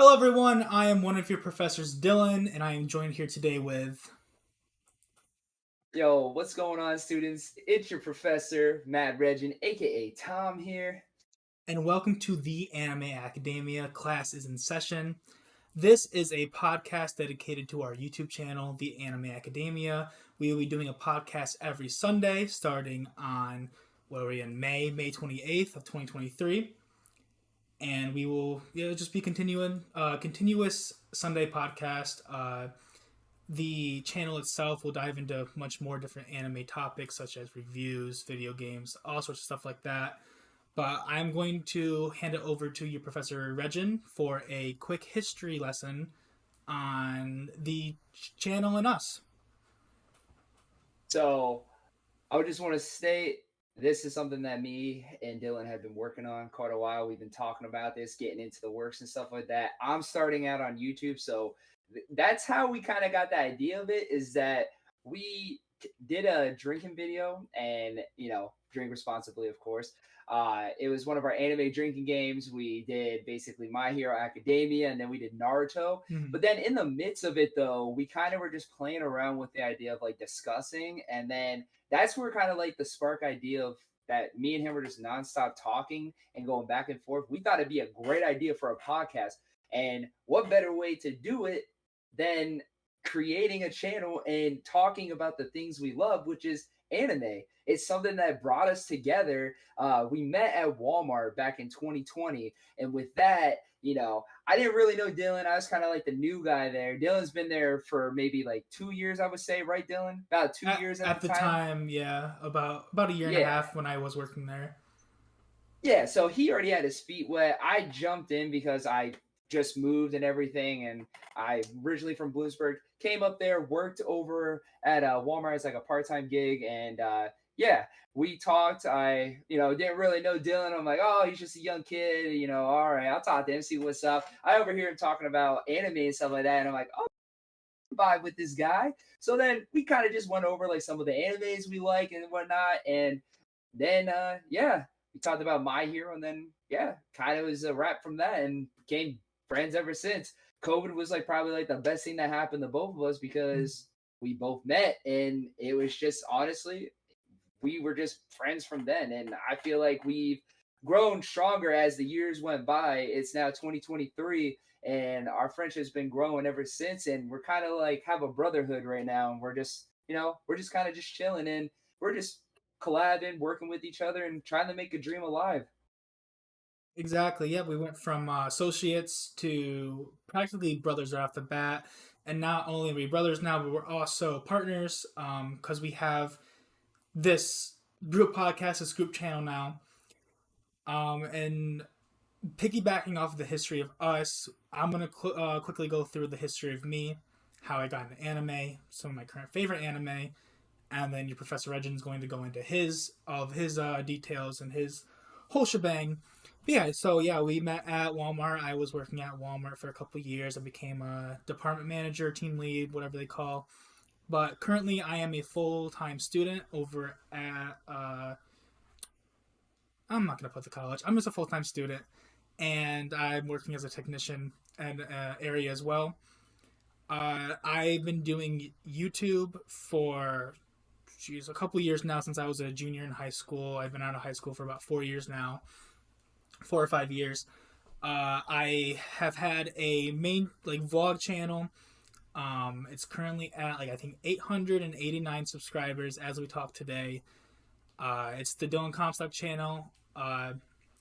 Hello, everyone. I am one of your professors, Dylan, and I am joined here today with. Yo, what's going on, students? It's your professor, Matt Reggin, aka Tom here. And welcome to the Anime Academia. Class is in session. This is a podcast dedicated to our YouTube channel, the Anime Academia. We will be doing a podcast every Sunday, starting on what are we in May 28th of 2023, and we will just be continuing continuous Sunday podcast. The channel itself will dive into much more different anime topics such as reviews, video games, all sorts of stuff like that. But I'm going to hand it over to your Professor Reggin for a quick history lesson on the channel and us. So, I would just want to state this is something that me and Dylan have been working on quite a while. We've been talking about this, getting into the works and stuff like that. I'm starting out on YouTube, so that's how we kind of got the idea of it. Is that we did a drinking video, and drink responsibly, of course. It was one of our anime drinking games. We did basically My Hero Academia, and then we did Naruto. Mm-hmm. But then in the midst of it, though, we kind of were just playing around with the idea of like discussing, and then that's where kind of like the spark idea of that me and him were just nonstop talking and going back and forth. We thought it'd be a great idea for a podcast. And what better way to do it than creating a channel and talking about the things we love, which is anime. It's something that brought us together. We met at Walmart back in 2020. And with that, I didn't really know Dylan. I was kind of like the new guy there. Dylan's been there for maybe like 2 years, I would say, right, Dylan? About two At, years at at the the time. time, yeah, about a year and a Yeah. half when I was working there. Yeah. So he already had his feet wet. I jumped in because I just moved and everything. And I originally from Bloomsburg, came up there, worked over at Walmart as like a part time gig. And yeah, we talked. I, didn't really know Dylan. I'm like, oh, he's just a young kid. All right, I'll talk to him, see what's up. I overhear him talking about anime and stuff like that. And I'm like, oh, vibe with this guy. So then we kind of just went over like some of the animes we like and whatnot. And then yeah, we talked about My Hero, and then yeah, kind of was a wrap from that, and became friends ever since. COVID was like probably like the best thing that happened to both of us because we both met, and it was just honestly we were just friends from then. And I feel like we've grown stronger as the years went by. It's now 2023, and our friendship's been growing ever since. And we're kind of like have a brotherhood right now, and we're just we're just kind of just chilling, and we're just collabing, working with each other, and trying to make a dream alive. Exactly. Yeah, we went from associates to practically brothers right off the bat, and not only are we brothers now, but we're also partners. Because we have this group podcast, this group channel now. And piggybacking off of the history of us, I'm gonna quickly go through the history of me, how I got into anime, some of my current favorite anime, and then your Professor Reggin is going to go into his details and his whole shebang. But yeah, so yeah, we met at Walmart. I was working at Walmart for a couple of years. I became a department manager, team lead, whatever they call. But currently, I am a full time student over at. I'm not gonna put the college. I'm just a full time student, and I'm working as a technician in area as well. I've been doing YouTube for a couple years now since I was a junior in high school. I've been out of high school for about 4 years now, 4 or 5 years. I have had a main like vlog channel. It's currently at like I think 889 subscribers as we talk today. It's the Dylan Comstock channel.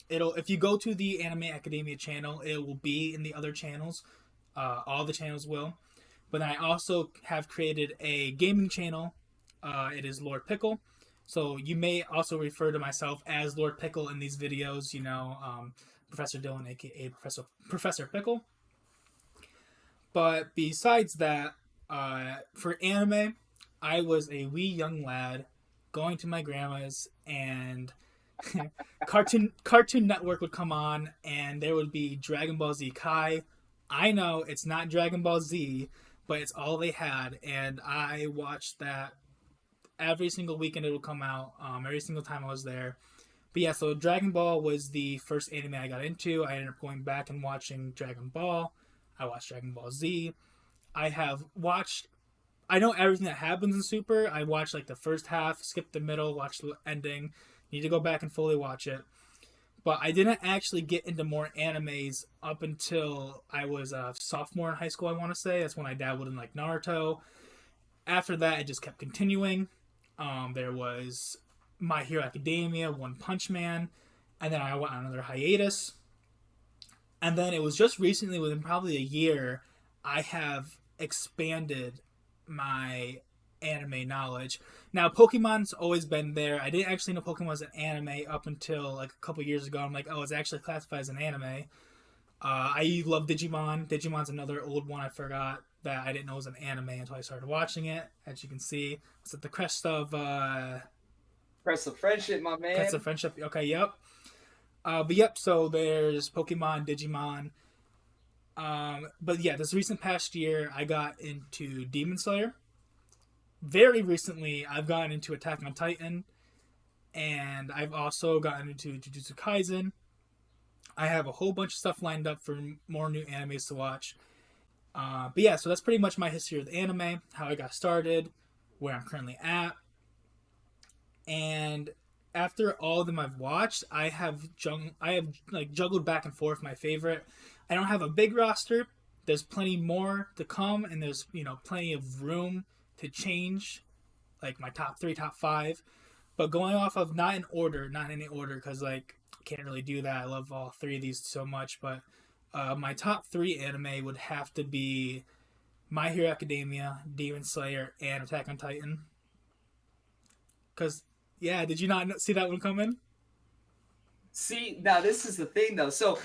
It'll if you go to the Anime Academia channel, it will be in the other channels. All the channels will. But then I also have created a gaming channel. It is Lord Pickle. So you may also refer to myself as Lord Pickle in these videos. Professor Dylan, aka Professor Pickle. But besides that, for anime, I was a wee young lad going to my grandma's, and Cartoon Network would come on, and there would be Dragon Ball Z Kai. I know it's not Dragon Ball Z, but it's all they had, and I watched that every single weekend it would come out. Every single time I was there. But yeah, so Dragon Ball was the first anime I got into. I ended up going back and watching Dragon Ball. I watch Dragon Ball Z. I have watched. I know everything that happens in Super. I watched like the first half, skipped the middle, watched the ending. Need to go back and fully watch it. But I didn't actually get into more animes up until I was a sophomore in high school. I want to say that's when I dabbled in like Naruto. After that, it just kept continuing. There was My Hero Academia, One Punch Man, and then I went on another hiatus. And then it was just recently, within probably a year, I have expanded my anime knowledge. Now, Pokemon's always been there. I didn't actually know Pokemon was an anime up until like a couple years ago. I'm like, oh, it's actually classified as an anime. I love Digimon. Digimon's another old one I forgot that I didn't know was an anime until I started watching it. As you can see, it's at the crest of Press of friendship, my crest of man. friendship. Okay, yep. But yep. So there's Pokemon, Digimon. But yeah, this recent past year, I got into Demon Slayer. Very recently, I've gotten into Attack on Titan, and I've also gotten into Jujutsu Kaisen. I have a whole bunch of stuff lined up for more new animes to watch. But yeah, so that's pretty much my history with anime, how I got started, where I'm currently at, and after all of them I've watched, I have like juggled back and forth my favorite. I don't have a big roster. There's plenty more to come, and there's plenty of room to change, like my top three, top five. But going off of not in order, not in any order, because like I can't really do that. I love all three of these so much, but my top three anime would have to be My Hero Academia, Demon Slayer, and Attack on Titan. Because yeah, did you not see that one coming? See, now this is the thing though. So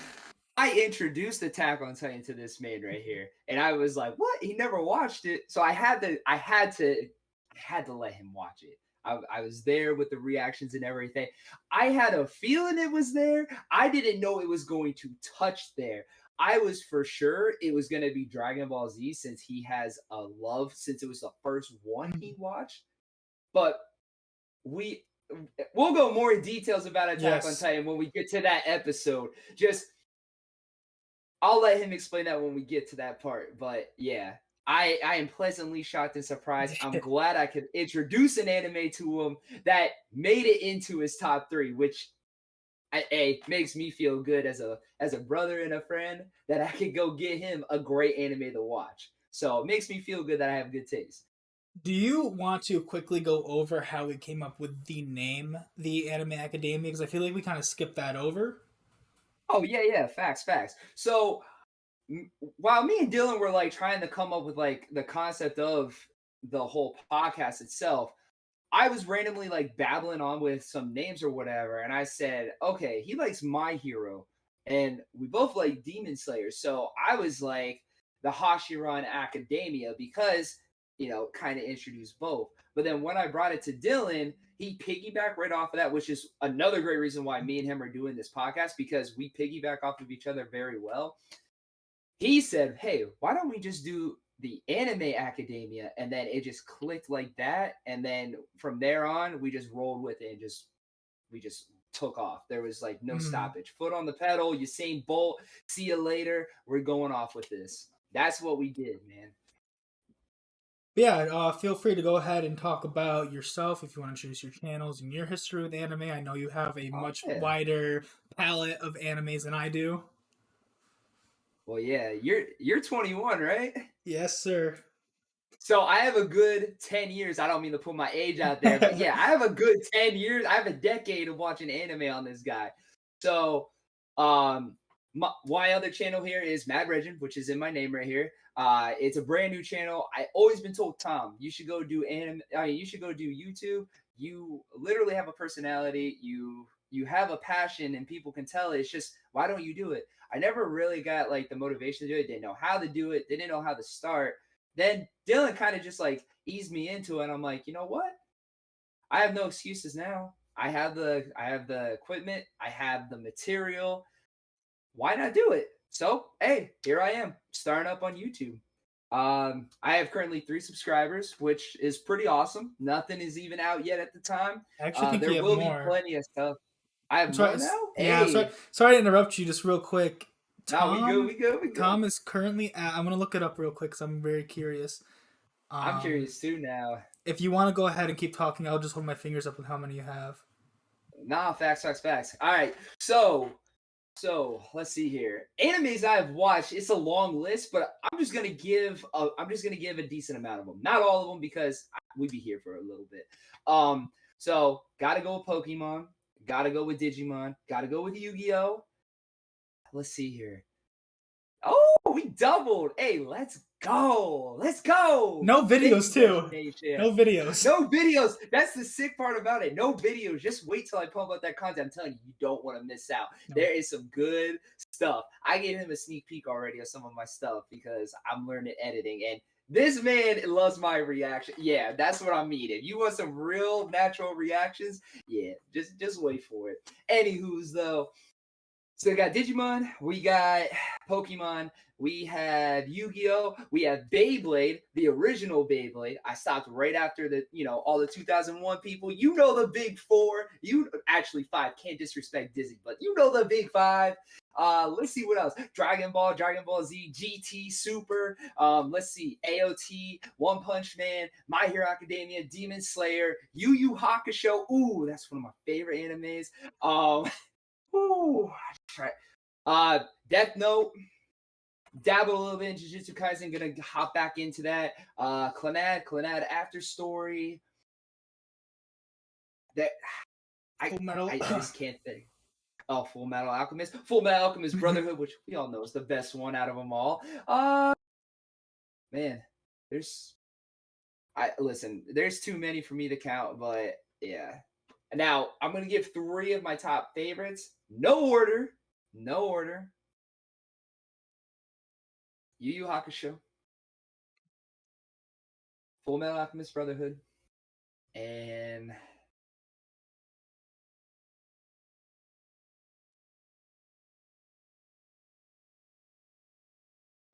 I introduced Attack on Titan to this man right here, and I was like, "What? He never watched it." So I had to let him watch it. I was there with the reactions and everything. I had a feeling it was there. I didn't know it was going to touch there. I was for sure it was going to be Dragon Ball Z since he has a love since it was the first one he watched. But we we'll go more in details about Attack on Yes. Titan when we get to that episode. Just I'll let him explain that when we get to that part. But yeah, I am pleasantly shocked and surprised. I'm glad I could introduce an anime to him that made it into his top three, which makes me feel good as a brother and a friend that I could go get him a great anime to watch. So it makes me feel good that I have good taste. Do you want to quickly go over how we came up with the name, the Anime Academia? Because I feel like we kind of skipped that over. Oh yeah, yeah, facts, facts. So while me and Dylan were like trying to come up with like the concept of the whole podcast itself, I was randomly like babbling on with some names or whatever, and I said, okay, he likes My Hero, and we both like Demon Slayer. So I was like the Hashiran Academia because kind of introduced both. But then when I brought it to Dylan, he piggybacked right off of that, which is another great reason why me and him are doing this podcast because we piggyback off of each other very well. He said, "Hey, why don't we just do the Anime Academia?" And then it just clicked like that. And then from there on, we just rolled with it and we just took off. There was like no Mm. stoppage. Foot on the pedal, Usain Bolt. See you later. We're going off with this. That's what we did, man. Yeah, feel free to go ahead and talk about yourself if you want to introduce your channels and your history with anime. I know you have a Oh much yeah. wider palette of animes than I do. Well, yeah. You're 21, right? Yes, sir. So I have a good 10 years. I don't mean to put my age out there, but yeah, I have a good 10 years. I have a decade of watching anime on this guy. So my other channel here is Mad Reggin, which is in my name right here. It's a brand new channel. I always been told, Tom, you should go do anime. You should go do YouTube. You literally have a personality. You have a passion, and people can tell it. It's just why don't you do it? I never really got like the motivation to do it. Didn't know how to do it. Didn't know how to start. Then Dylan kind of just like eased me into it. And I'm like, you know what? I have no excuses now. I have the equipment. I have the material. Why not do it? So hey, here I am starting up on YouTube. I have currently 3 subscribers, which is pretty awesome. Nothing is even out yet at the time. I actually think There you have will be more. plenty of stuff. I have I'm sorry. more now. Yeah, I'm sorry. Hey, Sorry to interrupt you. Just real quick. Nah, we good. Tom We good. We good. Tom is currently at. I'm gonna look it up real quick because I'm very curious. I'm Um, curious too now. if you want to go ahead and keep talking, I'll just hold my fingers up with how many you have. Nah, facts, facts, facts. All right. So let's see here. Animes I've watched. It's a long list, but I'm just gonna give a decent amount of them. Not all of them because we'd be here for a little bit. So gotta go with Pokemon. Gotta go with Digimon. Gotta go with Yu-Gi-Oh. Let's see here. Oh, we doubled. Hey, let's go. Let's go. No Thank you, videos Dutch too. Nation. No videos. No videos. That's the sick part about it. No videos. Just wait till I pump out that content. I'm telling you, you don't want to miss out. No. There is some good stuff. I gave him a sneak peek already of some of my stuff because I'm learning editing, and this man loves my reaction. Yeah, that's what I mean. If you want some real natural reactions, yeah, just wait for it. Anywho's though, so we got Digimon, we got Pokemon, we have Yu-Gi-Oh, we have Beyblade, the original Beyblade. I stopped right after all the 2001 people. You know the big four. You actually five. Can't disrespect Disney, but you know the big five. Let's see what else. Dragon Ball, Dragon Ball Z, GT, Super. Let's see. AOT, One Punch Man, My Hero Academia, Demon Slayer, Yu Yu Hakusho. Ooh, that's one of my favorite animes. Ooh, try. Death Note. Dabble a little bit in Jujutsu Kaisen. Gonna hop back into that. Clannad After Story. That Full Metal. I just can't think. Oh, Full Metal Alchemist. Full Metal Alchemist Brotherhood, which we all know is the best one out of them all. Man, there's there's too many for me to count, but yeah. Now I'm gonna give three of my top favorites. No order. No order. Yu Yu Hakusho, Full Metal Alchemist Brotherhood, and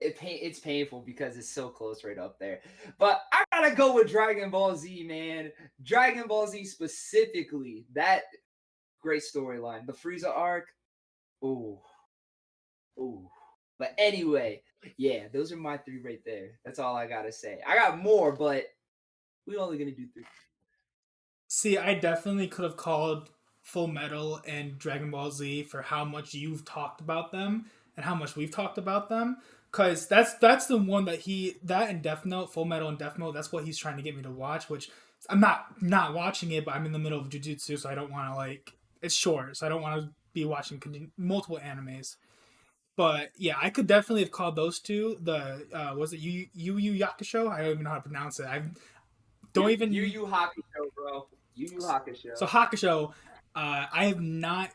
it's painful because it's so close right up there. But I gotta go with Dragon Ball Z, man. Dragon Ball Z specifically, that great storyline. The Frieza arc, ooh, ooh. But anyway, yeah, those are my three right there. That's all I gotta say. I got more, but we only gonna do three. See, I definitely could have called Full Metal and Dragon Ball Z for how much you've talked about them and how much we've talked about them. Cause that's the one that and Death Note, Full Metal and Death Note, that's what he's trying to get me to watch. Which I'm not watching it, but I'm in the middle of Jujutsu, so I don't want to it's short, so I don't want to be watching multiple animes. But yeah, I could definitely have called those two. The was it Yu Yakusho? I don't even know how to pronounce it. I don't Yu even. Yu Hakusho, bro. Yu Yu So Hakusho. Hakusho, I have not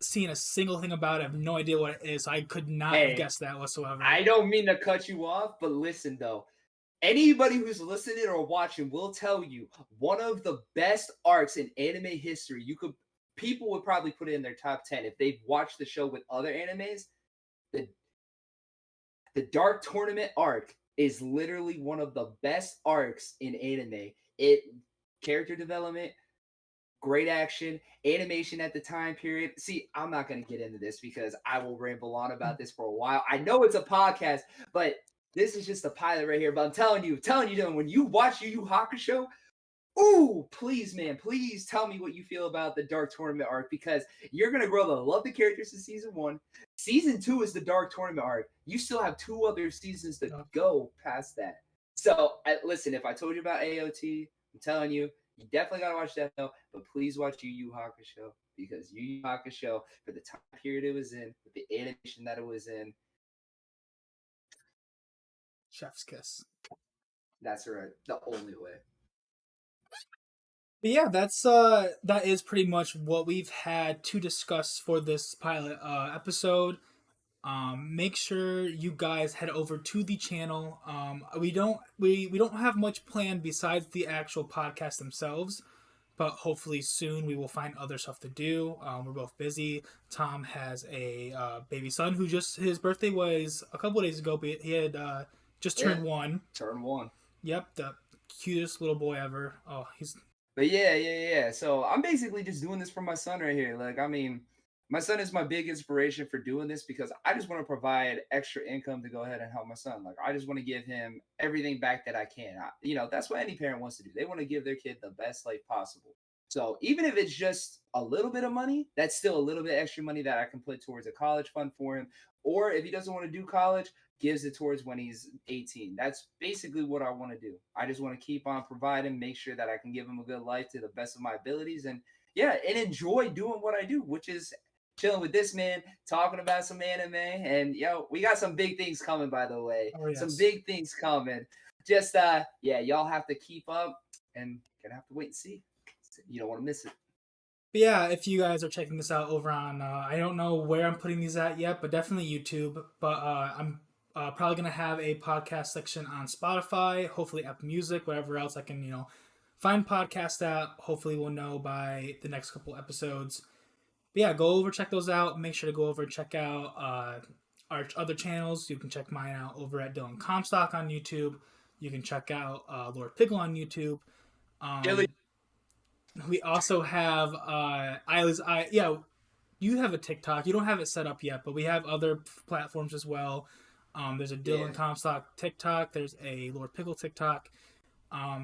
seen a single thing about it. I have no idea what it is. I could not have Hey, guessed that whatsoever. I don't mean to cut you off, but listen though. Anybody who's listening or watching will tell you one of the best arcs in anime history. People would probably put it in their top 10 if they've watched the show with other animes. The the Dark Tournament arc is literally one of the best arcs in anime. It Character development, great action, animation at the time period. See, I'm not going to get into this because I will ramble on about this for a while. I know it's a podcast, but this is just a pilot right here. But I'm telling you, Dylan, when you watch Yu Yu Hakusho, ooh, please, man, please tell me what you feel about the Dark Tournament arc because you're going to grow to love the characters in season one. Season two is the Dark Tournament arc. You still have two other seasons to go past that. So, listen, if I told you about AOT, I'm telling you, you definitely gotta watch that though. But please watch Yu Yu Hakusho because Yu Yu Hakusho, for the time period it was in, with the animation that it was in, Chef's kiss. that's right, the only way. But yeah, that is pretty much what we've had to discuss for this pilot episode. Make sure you guys head over to the channel. We don't have much planned besides the actual podcast themselves, but hopefully soon we will find other stuff to do. We're both busy. Tom has a baby son who just his birthday was a couple of days ago, but he had just turned 1. Turn 1. Yep, the cutest little boy ever. Oh, he's. But yeah. So I'm basically just doing this for my son right here. Like, I mean, My son is my big inspiration for doing this because I just want to provide extra income to go ahead and help my son. Like I just want to give him everything back that I can. That's what any parent wants to do. They want to give their kid the best life possible. So even if it's just a little bit of money, that's still a little bit extra money that I can put towards a college fund for him. Or if he doesn't want to do college, gives it towards when he's 18. That's basically what I want to do. I just want to keep on providing, make sure that I can give him a good life to the best of my abilities, and yeah, and enjoy doing what I do, which is chilling with this man, talking about some anime, and we got some big things coming. By the way, Oh some yes. big things coming. Just yeah, y'all have to keep up, and gonna have to wait and see. You don't want to miss it. But yeah, if you guys are checking this out over on, I don't know where I'm putting these at yet, but definitely YouTube. But I'm probably gonna have a podcast section on Spotify, hopefully Apple Music, whatever else I can, find podcast at. Hopefully, we'll know by the next couple episodes. But yeah, go over, check those out. Make sure to go over and check out our other channels. You can check mine out over at Dylan Comstock on YouTube. You can check out Lord Pickle on YouTube. Chili. We also have yeah, you have a TikTok. You don't have it set up yet, but we have other platforms as well. There's a Yeah. Dylan Comstock TikTok. There's a Lord Pickle TikTok.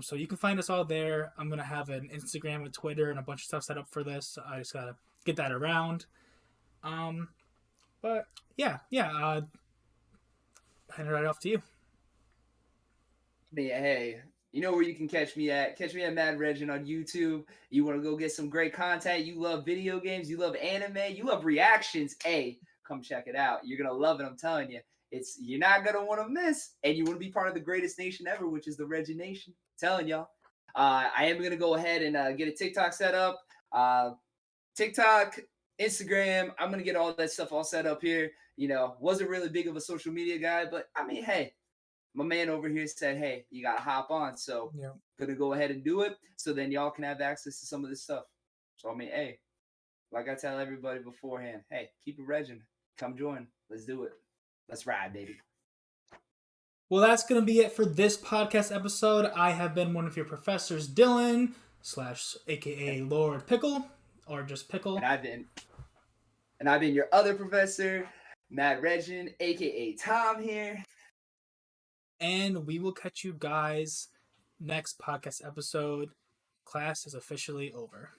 So you can find us all there. I'm gonna have an Instagram and Twitter and a bunch of stuff set up for this. I just gotta get that around. Um, but yeah. Hand it right off to you. Yeah, hey, you know where you can catch me at? Catch me at Mad Reggin on YouTube. You want to go get some great content? You love video games? You love anime? You love reactions? Hey, come check it out. You're gonna love it. I'm telling you. You're not gonna want to miss, and you want to be part of the greatest nation ever, which is the Reggin Nation. I'm telling y'all. I am gonna go ahead and get a TikTok set up. TikTok, Instagram. I'm gonna get all that stuff all set up here. Wasn't really big of a social media guy, but I mean, hey, my man over here said, "Hey, you gotta hop on." So Yeah. gonna go ahead and do it, so then y'all can have access to some of this stuff. So I mean, hey, like I tell everybody beforehand, hey, keep it Reggin. Come join. Let's do it. Let's ride, baby. Well, that's gonna be it for this podcast episode. I have been one of your professors, Dylan slash AKA Lord Pickle, or just And Pickle. I've been your other professor, Matt Reggin, aka Tom here. And we will catch you guys next podcast episode. Class is officially over.